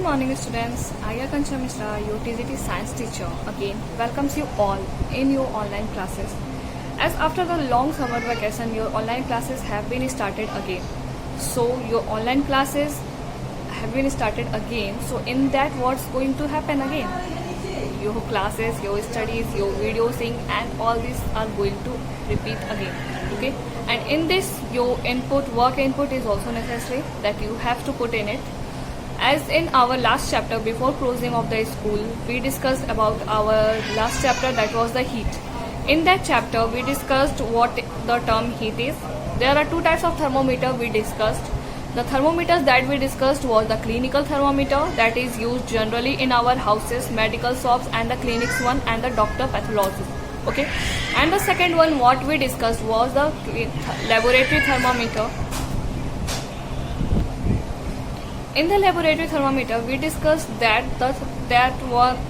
morning students, I Akansha Mishra, your TGT science teacher again welcomes you all in your online classes. As after the long summer vacation, your online classes have been started again. So your online classes have been started again. So in that what's going to happen again? Your classes, your studies, your video seeing and all these are going to repeat again. Okay, and in this your work input is also necessary that you have to put in it. As in our last chapter before closing of the school, we discussed about our last chapter, that was the heat. In that chapter we discussed what the term heat is. There are two types of thermometer we discussed. The thermometers that we discussed was the clinical thermometer, that is used generally in our houses, medical shops and the clinics one, and the doctor pathologist. Okay, and the second one what we discussed was the laboratory thermometer. In the laboratory thermometer, we discussed that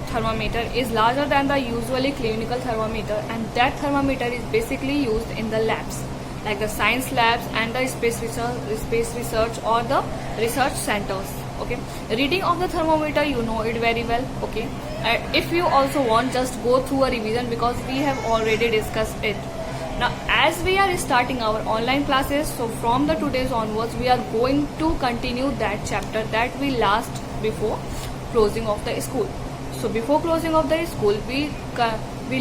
thermometer is larger than the usually clinical thermometer, and that thermometer is basically used in the labs, like the science labs and the space research or the research centers. Okay, reading of the thermometer you know it very well. Okay, if you also want, just go through a revision because we have already discussed it. Now as we are starting our online classes, so from the today's onwards we are going to continue that chapter that we last before closing of the school. So before closing of the school we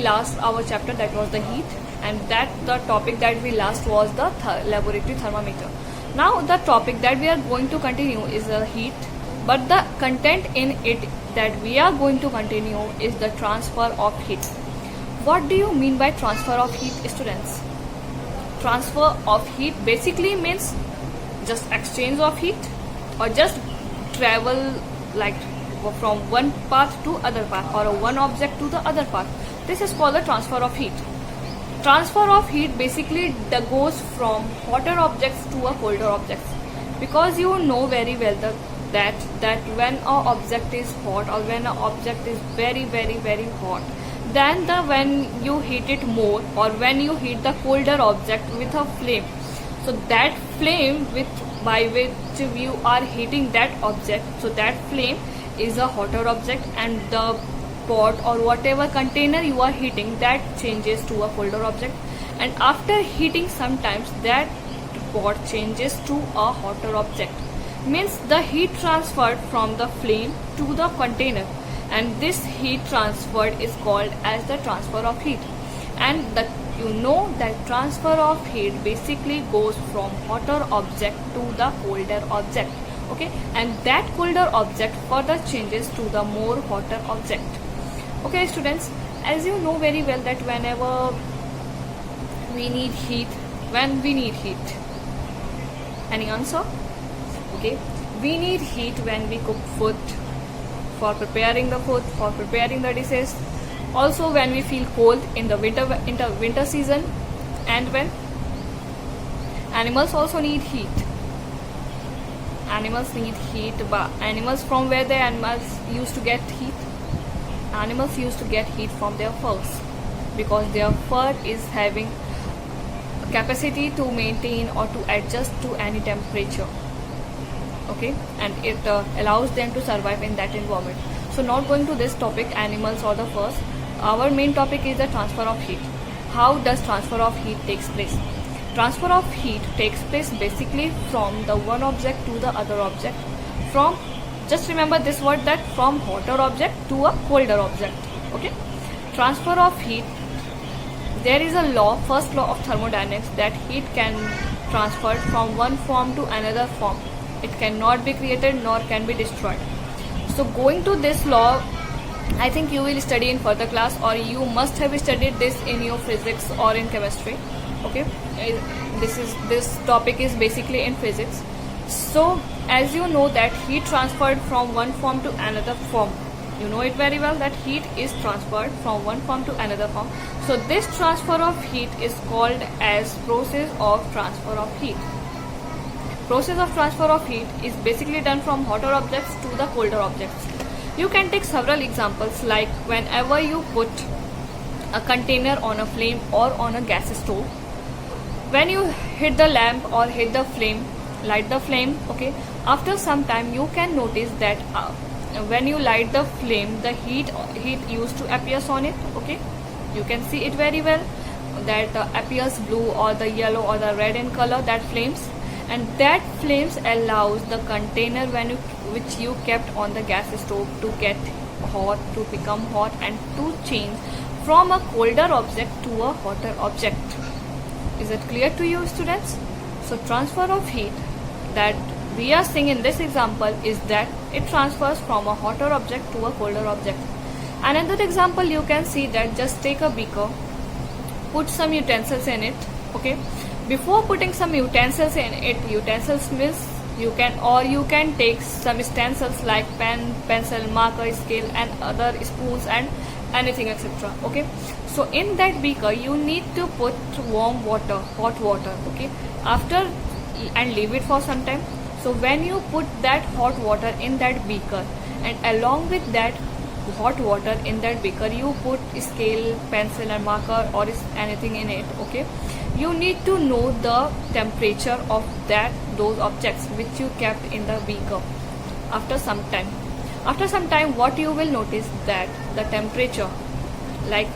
last our chapter that was the heat, and that the topic that we last was the laboratory thermometer. Now the topic that we are going to continue is the heat, but the content in it that we are going to continue is the transfer of heat. What do you mean by transfer of heat, students? Transfer of heat basically means just exchange of heat or just travel like from one path to other path or one object to the other path. This is called the transfer of heat. Transfer of heat basically goes from hotter objects to a colder objects, because you know very well that when an object is hot or when an object is very hot, then when you heat it more or when you heat the colder object with a flame, so that flame by which you are heating that object, so that flame is a hotter object, and the pot or whatever container you are heating, that changes to a colder object, and after heating sometimes that pot changes to a hotter object. Means the heat transferred from the flame to the container, and this heat transferred is called as the transfer of heat. And you know that transfer of heat basically goes from hotter object to the colder object. Okay, and that colder object further changes to the more hotter object. Okay students, as you know very well that whenever we need heat, any answer? Okay, we need heat when we cook food, for preparing the food, for preparing the dishes, also when we feel cold in the winter season, and when animals also need heat. Animals need heat, but animals, from where the animals used to get heat? Animals used to get heat from their furs, because their fur is having capacity to maintain or to adjust to any temperature. Okay, and it allows them to survive in that environment. So not going to this topic, animals or the furs, our main topic is the transfer of heat. How does transfer of heat takes place? Transfer of heat takes place basically from the one object to the other object, from, just remember this word, that from hotter object to a colder object. Okay, transfer of heat, there is a law, first law of thermodynamics, that heat can transfer from one form to another form. It cannot be created nor can be destroyed. So going to this law, I think you will study in further class, or you must have studied this in your physics or in chemistry. Okay, this topic is basically in physics. So as you know that heat transferred from one form to another form, you know it very well that heat is transferred from one form to another form. So this transfer of heat is called as process of transfer of heat. Process of transfer of heat is basically done from hotter objects to the colder objects. You can take several examples, like whenever you put a container on a flame or on a gas stove, when you hit the lamp or hit the flame, light the flame, okay, after some time you can notice that when you light the flame, the heat used to appears on it. Okay, you can see it very well, that appears blue or the yellow or the red in color, that flames, and that flames allows the container which you kept on the gas stove to get hot, to become hot, and to change from a colder object to a hotter object. Is it clear to you, students? So transfer of heat that we are seeing in this example is that it transfers from a hotter object to a colder object. Another example, you can see that just take a beaker, put some utensils in it. Okay, before putting some utensils in it, utensils means you can take some utensils like pen, pencil, marker, scale, and other spoons and anything, etc. Okay, so in that beaker you need to put warm water, hot water. Okay, after, and leave it for some time. So when you put that hot water in that beaker, and along with that hot water in that beaker you put scale, pencil and marker or anything in it. Okay, you need to know the temperature of those objects which you kept in the beaker. After some time what you will notice, that the temperature, like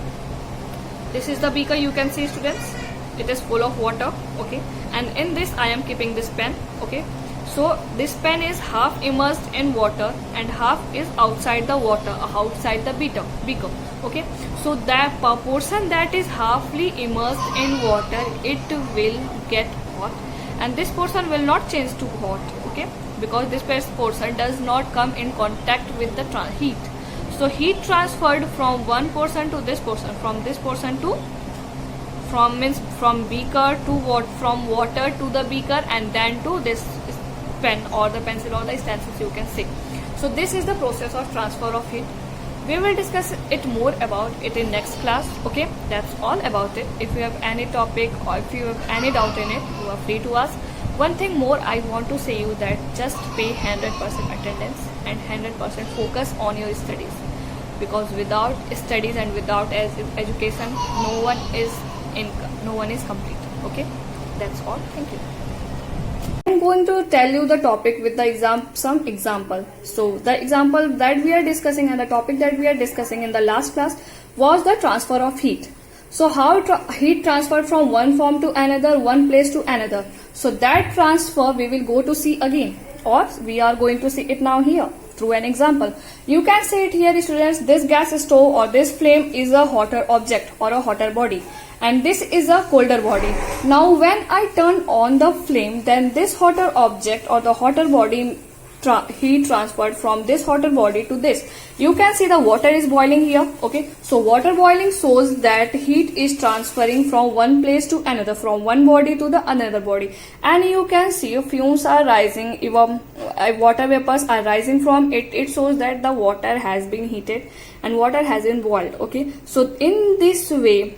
this is the beaker, you can see, students, it is full of water. Okay, and in this I am keeping this pen. Okay, so this pen is half immersed in water and half is outside the water, outside the beaker. Okay, so that portion that is halfly immersed in water, it will get hot, and this portion will not change to hot. Okay, because this portion does not come in contact with the heat. So heat transferred from one portion to this portion, from this portion to from beaker to from water to the beaker, and then to this pen or the pencil or the stencils, you can see. So this is the process of transfer of heat. We will discuss it more about it in next class. Okay, that's all about it. If you have any topic or if you have any doubt in it, you are free to ask. One thing more I want to say you, that just pay 100% attendance and 100% focus on your studies, because without studies and without education, no one is complete. Okay, that's all. Thank you. I'm going to tell you the topic with the some example. So the example that we are discussing and the topic that we are discussing in the last class was the transfer of heat. So how heat transferred from one form to another, one place to another. So that transfer we will go to see again, or we are going to see it now here through an example. You can see it here, students. This gas stove or this flame is a hotter object or a hotter body, and this is a colder body. Now when I turn on the flame, then this hotter object or the hotter body heat transferred from this hotter body to this. You can see the water is boiling here. Okay, so water boiling shows that heat is transferring from one place to another, from one body to the another body, and you can see fumes are rising, even water vapors are rising from it. It shows that the water has been heated and water has been boiled. Okay, so in this way,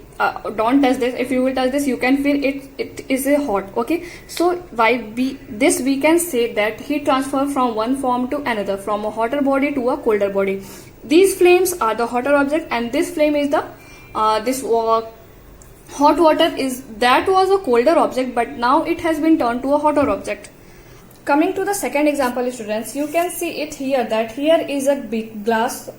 don't touch this. If you will touch this, you can feel it is a hot. Okay, so we can say that heat transfer from one form to another, from a hotter body to a colder body. These flames are the hotter object, and this flame is the hot water was a colder object, but now it has been turned to a hotter object. Coming to the second example, students, you can see it here, that here is a big glass.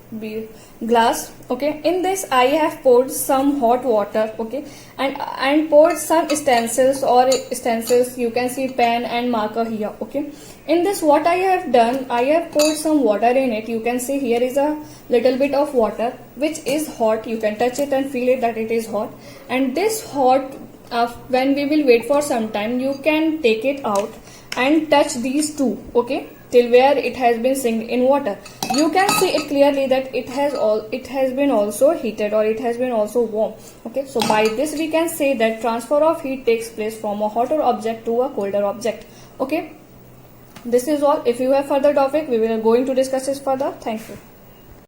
Okay, in this I have poured some hot water. Okay, and poured some stencils, you can see pen and marker here. Okay, in this what I have done, I have poured some water in it. You can see here is a little bit of water which is hot. You can touch it and feel it that it is hot, and this hot, when we will wait for some time, you can take it out and touch these two. Okay, till where it has been sink in water. You can see it clearly that it has been also heated, or it has been also warm. Okay, so by this we can say that transfer of heat takes place from a hotter object to a colder object. Okay, this is all. If you have further topic, we will going to discuss this further. Thank you.